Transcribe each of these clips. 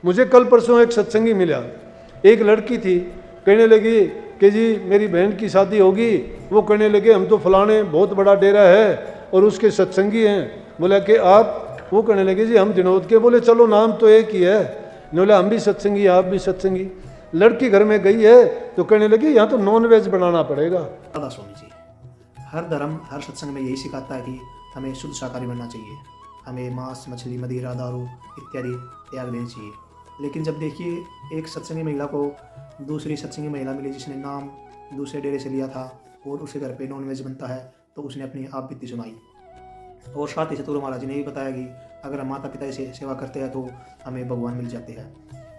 मुझे कल परसों एक सत्संगी मिला, एक लड़की थी, कहने लगी कि जी मेरी बहन की शादी होगी। वो कहने लगे हम तो फलाने बहुत बड़ा डेरा है और उसके सत्संगी हैं। बोला कि आप? वो कहने लगे जी हम दिनोद के। बोले चलो नाम तो एक ही है। बोला हम भी सत्संगी, आप भी सत्संगी। लड़की घर में गई है तो कहने लगी यहाँ तो नॉन वेज बनाना पड़ेगा। दादा स्वामी जी, हर धर्म हर सत्संग में यही सिखाता है कि हमें शुद्ध शाकाहारी बनना चाहिए, हमें मांस मछली मदिरा दारू इत्यादि त्याग देनी चाहिए। लेकिन जब देखिए एक सत्संगी महिला को दूसरी सत्संगी महिला मिली जिसने नाम दूसरे डेरे से लिया था और उसके घर पे नॉन वेज बनता है, तो उसने अपनी आप बीती सुनाई। और साथ ही सतगुरु महाराज ने भी बताया कि अगर हम माता पिता से सेवा करते हैं तो हमें भगवान मिल जाते हैं।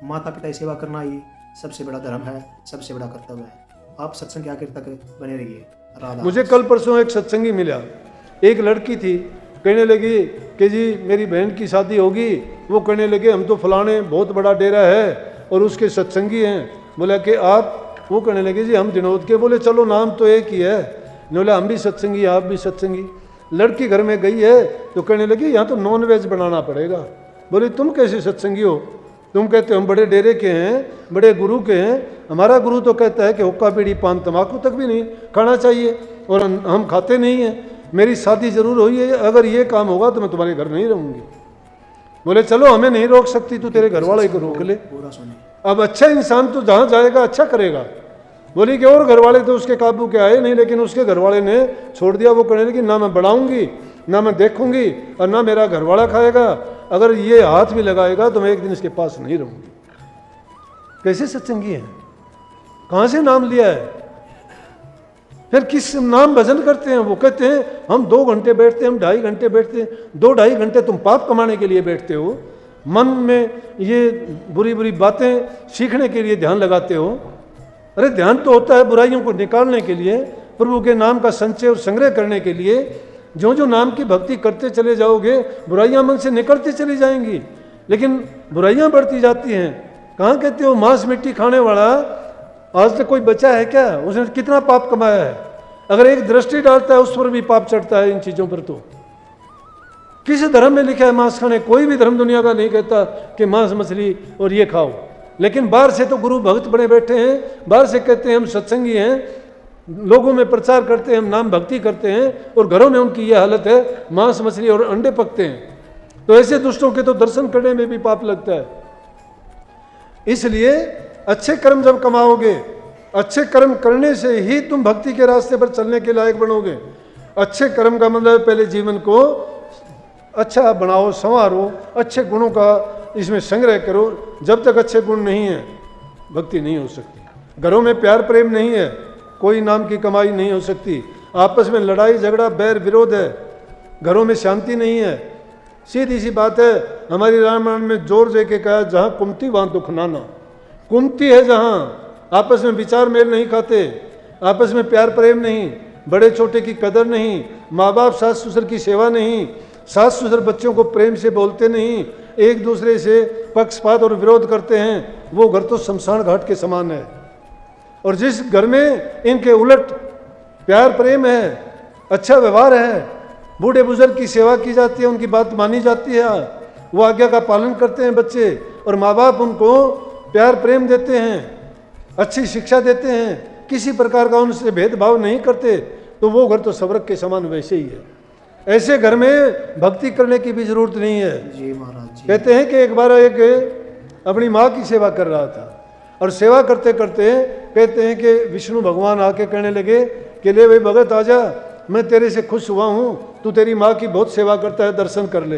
माता पिता की सेवा करना ही सबसे बड़ा धर्म है, सबसे बड़ा कर्तव्य है। आप सत्संग के आखिर तक बने रहिए। राधा। मुझे कल परसों एक सत्संगी मिला, एक लड़की थी, कहने लगी कि जी मेरी बहन की शादी होगी। वो कहने लगे हम तो फलाने बहुत बड़ा डेरा है और उसके सत्संगी हैं। बोला कि आप? वो कहने लगे जी हम दिनोद के। बोले चलो नाम तो एक ही है। बोला हम भी सत्संगी, आप भी सत्संगी। लड़की घर में गई है तो कहने लगी यहाँ तो नॉन वेज बनाना पड़ेगा। बोले तुम कैसे सत्संगी हो? तुम कहते हो हम बड़े डेरे के हैं, बड़े गुरु के हैं। हमारा गुरु तो कहता है कि हुक्का बीड़ी पान तंबाकू तक भी नहीं खाना चाहिए और हम खाते नहीं हैं। मेरी शादी जरूर हुई है, अगर ये काम होगा तो मैं तुम्हारे घर नहीं रहूँगी। बोले चलो हमें नहीं रोक सकती, तू तेरे घर वाले को रोक ले। अब अच्छा इंसान तो जहाँ जाएगा अच्छा करेगा। बोली कि और घर वाले तो उसके काबू के आए नहीं, लेकिन उसके घर वाले ने छोड़ दिया। वो कहने लगी ना मैं बढ़ाऊंगी, ना मैं देखूंगी और ना मेरा घर वाला खाएगा। अगर ये हाथ भी लगाएगा तो मैं एक दिन इसके पास नहीं रहूंगी। कैसे सत्संगी है? कहाँ से नाम लिया है? फिर किस नाम भजन करते हैं? वो कहते हैं हम 2 घंटे बैठते हैं, हम 2.5 घंटे बैठते हैं। 2-2.5 घंटे तुम पाप कमाने के लिए बैठते हो, मन में ये बुरी बुरी बातें सीखने के लिए ध्यान लगाते हो। अरे ध्यान तो होता है बुराइयों को निकालने के लिए, प्रभु के नाम का संचय और संग्रह करने के लिए। जो जो नाम की भक्ति करते चले जाओगे बुराइयां मन से निकलती चली जाएंगी, लेकिन बुराइयां बढ़ती जाती हैं। कहाँ कहते हो मांस मिट्टी खाने वाला आज तक कोई बचा है क्या? उसने कितना पाप कमाया है? अगर एक दृष्टि डालता है उस पर भी पाप चढ़ता है इन चीज़ों पर। तो किस धर्म में लिखा है मांस खाने? कोई भी धर्म दुनिया का नहीं कहता कि मांस मछली और ये खाओ। लेकिन बाहर से तो गुरु भक्त बने बैठे हैं, बाहर से कहते हैं हम सत्संगी हैं, लोगों में प्रचार करते हैं हम नाम भक्ति करते हैं, और घरों में उनकी यह हालत है मांस मछली और अंडे पकते हैं। तो ऐसे दुष्टों के तो दर्शन करने में भी पाप लगता है। इसलिए अच्छे कर्म जब कमाओगे, अच्छे कर्म करने से ही तुम भक्ति के रास्ते पर चलने के लायक बनोगे। अच्छे कर्म का मतलब पहले जीवन को अच्छा बनाओ, संवारो, अच्छे गुणों का इसमें संग्रह करो। जब तक अच्छे गुण नहीं है भक्ति नहीं हो सकती। घरों में प्यार प्रेम नहीं है, कोई नाम की कमाई नहीं हो सकती। आपस में लड़ाई झगड़ा बैर विरोध है, घरों में शांति नहीं है। सीधी सी बात है, हमारी रामायण में जोर दे के कहा जहाँ कुमती वहाँ दुख नाना। कुमती है जहाँ आपस में विचार मेल नहीं खाते, आपस में प्यार प्रेम नहीं, बड़े छोटे की कदर नहीं, माँ बाप सास ससुर की सेवा नहीं, सास ससुर बच्चों को प्रेम से बोलते नहीं, एक दूसरे से पक्षपात और विरोध करते हैं, वो घर तो शमशान घाट के समान है। और जिस घर में इनके उलट प्यार प्रेम है, अच्छा व्यवहार है, बूढ़े बुजुर्ग की सेवा की जाती है, उनकी बात मानी जाती है, वो आज्ञा का पालन करते हैं बच्चे, और माँ बाप उनको प्यार प्रेम देते हैं, अच्छी शिक्षा देते हैं, किसी प्रकार का उनसे भेदभाव नहीं करते, तो वो घर तो स्वर्ग के समान वैसे ही है। ऐसे घर में भक्ति करने की भी जरूरत नहीं है। जी महाराज जी। कहते हैं कि एक बार एक अपनी माँ की सेवा कर रहा था, और सेवा करते करते कहते हैं कि विष्णु भगवान आके कहने लगे कि ले भाई भगत आजा, मैं तेरे से खुश हुआ हूँ, तू तेरी माँ की बहुत सेवा करता है, दर्शन कर ले।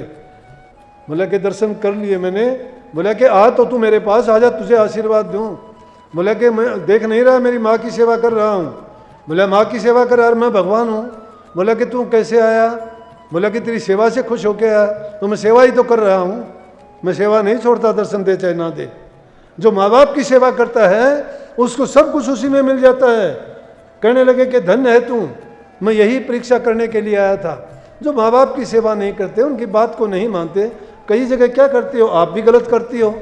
बोला कि दर्शन कर लिए मैंने। बोला कि आ तो तू मेरे पास आजा, तुझे आशीर्वाद दूँ। बोला कि मैं देख नहीं रहा मेरी माँ की सेवा कर रहा हूँ। बोला माँ की सेवा कर यार, मैं भगवान हूँ। बोला कि तू कैसे आया? बोला कि तेरी सेवा से खुश होके आया। तो मैं सेवा ही तो कर रहा हूँ, मैं सेवा नहीं छोड़ता, दर्शन दे चाहे ना दे। जो माँ बाप की सेवा करता है उसको सब कुछ उसी में मिल जाता है। कहने लगे कि धन्य है तू, मैं यही परीक्षा करने के लिए आया था। जो माँ बाप की सेवा नहीं करते, उनकी बात को नहीं मानते, कई जगह क्या करती हो आप भी गलत करती हो,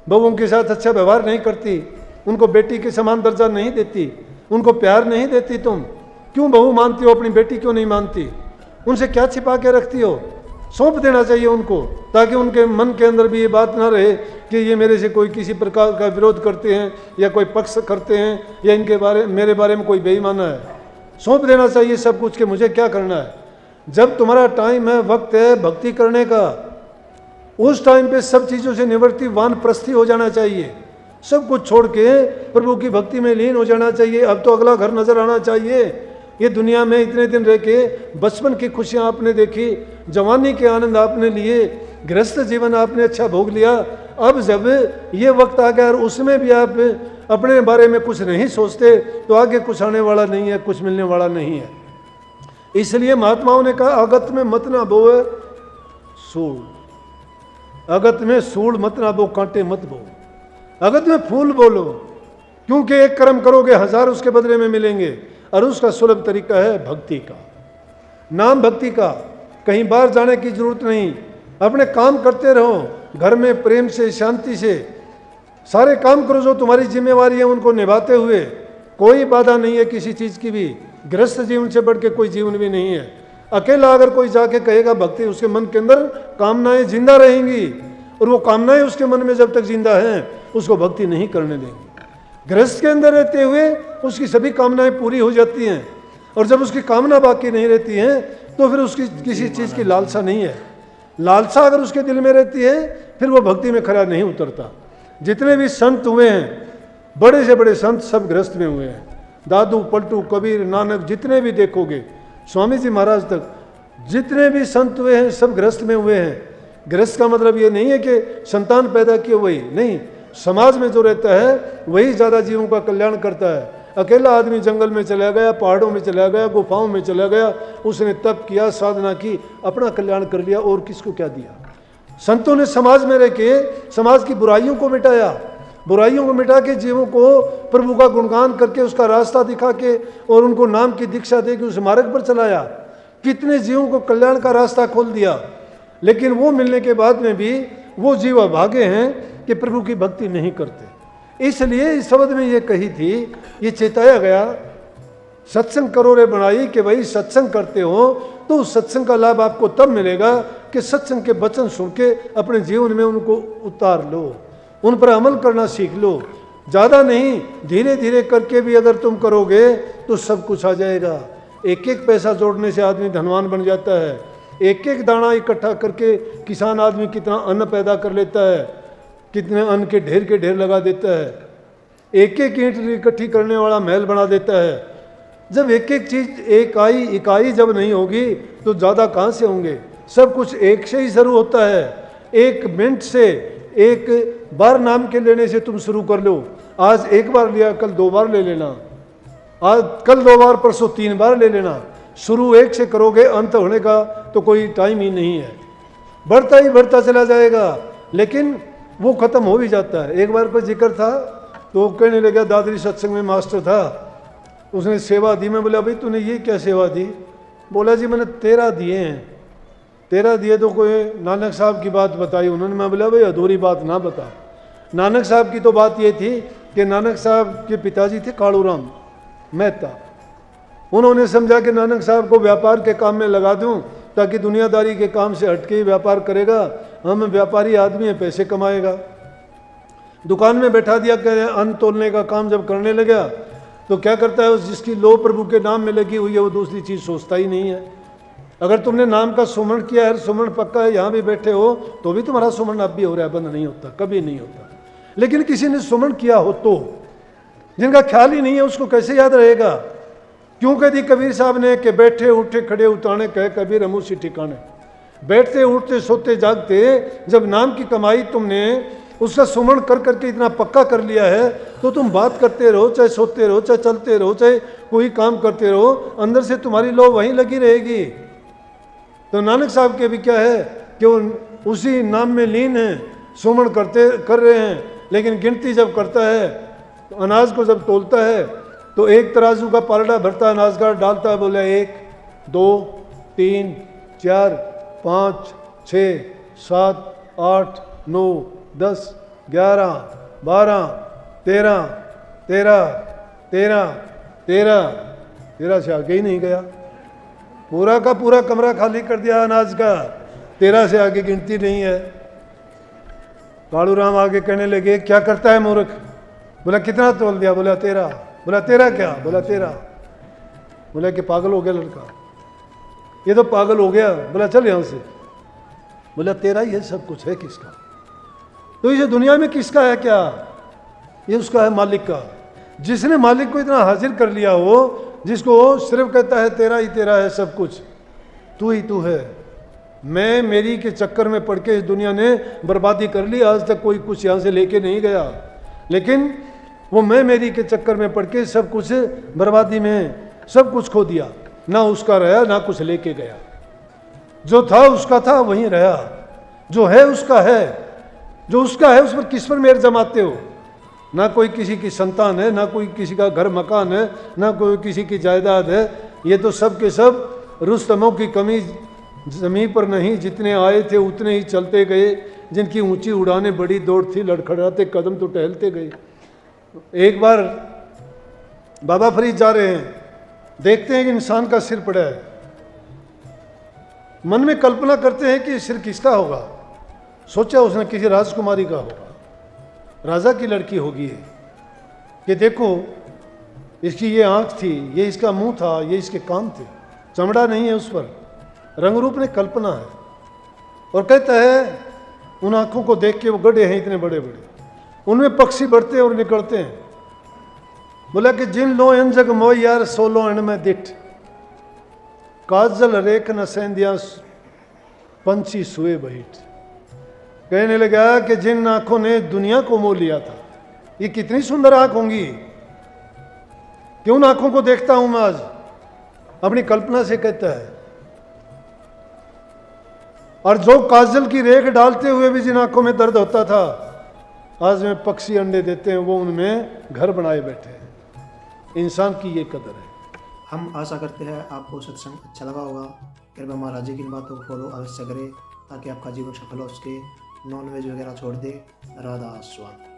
बहुओं के साथ अच्छा व्यवहार नहीं करती, उनको बेटी के समान दर्जा नहीं देती, उनको प्यार नहीं देती। तुम क्यों बहू मानती हो, अपनी बेटी क्यों नहीं मानती? उनसे क्या छिपा के रखती हो? सौंप देना चाहिए उनको, ताकि उनके मन के अंदर भी ये बात ना रहे कि ये मेरे से कोई किसी प्रकार का विरोध करते हैं या कोई पक्ष करते हैं या इनके मेरे बारे में कोई बेईमाना है। सौंप देना चाहिए सब कुछ कि मुझे क्या करना है। जब तुम्हारा टाइम है, वक्त है भक्ति करने का, उस टाइम पे सब चीज़ों से निवृत्ति वानप्रस्थी हो जाना चाहिए। सब कुछ छोड़ के प्रभु की भक्ति में लीन हो जाना चाहिए। अब तो अगला घर नजर आना चाहिए। ये दुनिया में इतने दिन रह के बचपन की खुशियाँ आपने देखी, जवानी के आनंद आपने लिए, गृहस्थ जीवन आपने अच्छा भोग लिया। अब जब ये वक्त आ गया और उसमें भी आप अपने बारे में कुछ नहीं सोचते तो आगे कुछ आने वाला नहीं है, कुछ मिलने वाला नहीं है। इसलिए महात्माओं ने कहा अगत में मत ना बोए सूल, अगत में सूल मत ना बो, कांटे मत बो, अगत में फूल बोलो, क्योंकि एक कर्म करोगे 1000 उसके बदले में मिलेंगे। और उसका सुलभ तरीका है भक्ति का, नाम भक्ति का। कहीं बाहर जाने की जरूरत नहीं, अपने काम करते रहो, घर में प्रेम से शांति से सारे काम करो जो तुम्हारी जिम्मेवारी है उनको निभाते हुए। कोई बाधा नहीं है किसी चीज़ की भी, गृहस्थ जीवन से बढ़ के कोई जीवन भी नहीं है। अकेला अगर कोई जाके कहेगा भक्ति, उसके मन के अंदर कामनाएं जिंदा रहेंगी और वो कामनाएं उसके मन में जब तक जिंदा हैं उसको भक्ति नहीं करने देंगी। गृहस्थ के अंदर रहते हुए उसकी सभी कामनाएं पूरी हो जाती हैं और जब उसकी कामना बाकी नहीं रहती हैं तो फिर उसकी किसी चीज़ की लालसा नहीं है। लालसा अगर उसके दिल में रहती है फिर वो भक्ति में खरा नहीं उतरता। जितने भी संत हुए हैं, बड़े से बड़े संत सब गृहस्थ में हुए हैं। दादू, पलटू, कबीर, नानक, जितने भी देखोगे, स्वामी जी महाराज तक, जितने भी संत हुए हैं सब गृहस्थ में हुए हैं। गृहस्थ का मतलब ये नहीं है कि संतान पैदा किए वही नहीं, समाज में जो रहता है वही ज़्यादा जीवों का कल्याण करता है। अकेला आदमी जंगल में चला गया, पहाड़ों में चला गया, गुफाओं में चला गया, उसने तप किया, साधना की, अपना कल्याण कर लिया और किसको क्या दिया। संतों ने समाज में रह के समाज की बुराइयों को मिटाया, बुराइयों को मिटा के जीवों को प्रभु का गुणगान करके उसका रास्ता दिखा के और उनको नाम की दीक्षा दे के उस मार्ग पर चलाया। कितने जीवों को कल्याण का रास्ता खोल दिया। लेकिन वो मिलने के बाद में भी वो जीव अभागे हैं कि प्रभु की भक्ति नहीं करते। इसलिए इस शब्द में ये कही थी, ये चेताया गया, सत्संग करो रे बनाई, कि भाई सत्संग करते हो तो उस सत्संग का लाभ आपको तब मिलेगा कि सत्संग के वचन सुन के अपने जीवन में उनको उतार लो, उन पर अमल करना सीख लो। ज़्यादा नहीं, धीरे धीरे करके भी अगर तुम करोगे तो सब कुछ आ जाएगा। एक एक पैसा जोड़ने से आदमी धनवान बन जाता है। एक एक दाना इकट्ठा करके किसान आदमी कितना अन्न पैदा कर लेता है, कितने अन्न के ढेर लगा देता है। एक एक ईंट इकट्ठी करने वाला महल बना देता है। जब एक एक चीज़ इकाई जब नहीं होगी तो ज़्यादा कहाँ से होंगे। सब कुछ एक से ही शुरू होता है। एक मिनट से, एक बार नाम के लेने से तुम शुरू कर लो। आज एक बार लिया, कल 2 बार ले लेना, आज कल 2 बार, परसों 3 बार ले लेना। शुरू एक से करोगे, अंत होने का तो कोई टाइम ही नहीं है। बढ़ता ही बढ़ता चला जाएगा, लेकिन वो ख़त्म हो भी जाता है। एक बार कोई जिक्र था तो कहने लगा, दादरी सत्संग में मास्टर था, उसने सेवा दी। मैं बोला भाई तूने ये क्या सेवा दी? बोला जी मैंने 13 दिए हैं। 13 दिए तो कोई नानक साहब की बात बताई उन्होंने। मैं बोला भाई अधूरी बात ना बता। नानक साहब की तो बात ये थी कि नानक साहब के पिताजी थे कालूराम मेहता। उन्होंने समझा कि नानक साहब को व्यापार के काम में लगा दूं ताकि दुनियादारी के काम से हटके ही व्यापार करेगा। हम व्यापारी आदमी हैं, पैसे कमाएगा। दुकान में बैठा दिया, अन्न तोलने का काम जब करने लगा तो क्या करता है, जिसकी लो प्रभु के नाम में लगी हुई है वो दूसरी चीज़ सोचता ही नहीं है। अगर तुमने नाम का सुमरण किया है, सुमरण पक्का है, यहाँ भी बैठे हो तो भी तुम्हारा सुमरण अब भी हो रहा है, बंद नहीं होता, कभी नहीं होता। लेकिन किसी ने सुमरण किया हो तो, जिनका ख्याल ही नहीं है उसको कैसे याद रहेगा। क्यों कह दी कबीर साहब ने कि बैठे उठे खड़े उताने कहे कबीर हम उसी ठिकाने। बैठते उठते सोते जागते जब नाम की कमाई तुमने उसका सुमरण कर करके इतना पक्का कर लिया है तो तुम बात करते रहो, चाहे सोते रहो, चाहे चलते रहो, चाहे कोई काम करते रहो, अंदर से तुम्हारी लो वहीं लगी रहेगी। तो नानक साहब के भी क्या है कि वो उसी नाम में लीन है, सुमरण कर रहे हैं। लेकिन गिनती जब करता है तो अनाज को जब तोलता है तो एक तराजू का पालड़ा भरता अनाज का डालता है, बोले 1 2 3 4 5 6 7 8 9 10 11 12 13 13 13 13 13 से आगे ही नहीं गया। पूरा का पूरा कमरा खाली कर दिया अनाज का, 13 से आगे गिनती नहीं है। कालूराम आगे कहने लगे, क्या करता है मूर्ख? बोला कितना तोल दिया? बोला 13। बोला 13 क्या? बोला 13। बोला कि पागल हो गया लड़का, ये तो पागल हो गया। बोला चल यहाँ से। बोला 13 ये सब कुछ है किसका? तो ये दुनिया में किसका है क्या? ये उसका है, मालिक का। जिसने मालिक को इतना हाजिर कर लिया हो, जिसको सिर्फ कहता है तेरा ही तेरा है सब कुछ, तू ही तू है। मैं मेरी के चक्कर में पड़ के इस दुनिया ने बर्बादी कर ली, आज तक कोई कुछ यहाँ से लेके नहीं गया, लेकिन वो मैं मेरी के चक्कर में पड़ के सब कुछ बर्बादी में सब कुछ खो दिया। ना उसका रहा, ना कुछ लेके गया। जो था उसका था, वहीं रहा। जो है उसका है, जो उसका है उस पर किस पर मेहर जमाते हो? ना कोई किसी की संतान है, ना कोई किसी का घर मकान है, ना कोई किसी की जायदाद है। ये तो सब के सब रुस्तमों की कमी ज़मीन पर नहीं, जितने आए थे उतने ही चलते गए। जिनकी ऊंची उड़ाने बड़ी दौड़ थी, लड़खड़ाते कदम तो टहलते गए। एक बार बाबा फरीद जा रहे हैं, देखते हैं कि इंसान का सिर पड़ा है। मन में कल्पना करते हैं कि सिर किसका होगा। सोचा उसने किसी राजकुमारी का होगा, राजा की लड़की होगी ये। कि देखो इसकी ये आंख थी, ये इसका मुंह था, ये इसके कान थे, चमड़ा नहीं है उस पर, रंग रूप ने कल्पना है। और कहता है उन आंखों को देख के, वो गड्ढे हैं इतने बड़े बड़े, उनमें पक्षी बढ़ते हैं और निकलते हैं। बोला कि जिन लो इन जग मोह यार सोलो इन में दिठ, काजल रेख न सेंदिया पंछी सुए बैठ। कहने लगा कि जिन आंखों ने दुनिया को मोह लिया था, ये कितनी सुंदर आंख होंगी। क्यों उन आंखों को देखता हूं मैं आज, अपनी कल्पना से कहता है। और जो काजल की रेख डालते हुए भी जिन आंखों में दर्द होता था, आज में पक्षी अंडे देते हैं, वो उनमें घर बनाए बैठे हैं। इंसान की ये कदर है। हम आशा करते हैं आपको सत्संग अच्छा लगा होगा। कृपया महाराज जी की इन बातों को फॉलो अवश्य करें, ताकि आपका जीवन सफल हो सके। नॉन वेज वगैरह छोड़ दे। राधा स्वामी।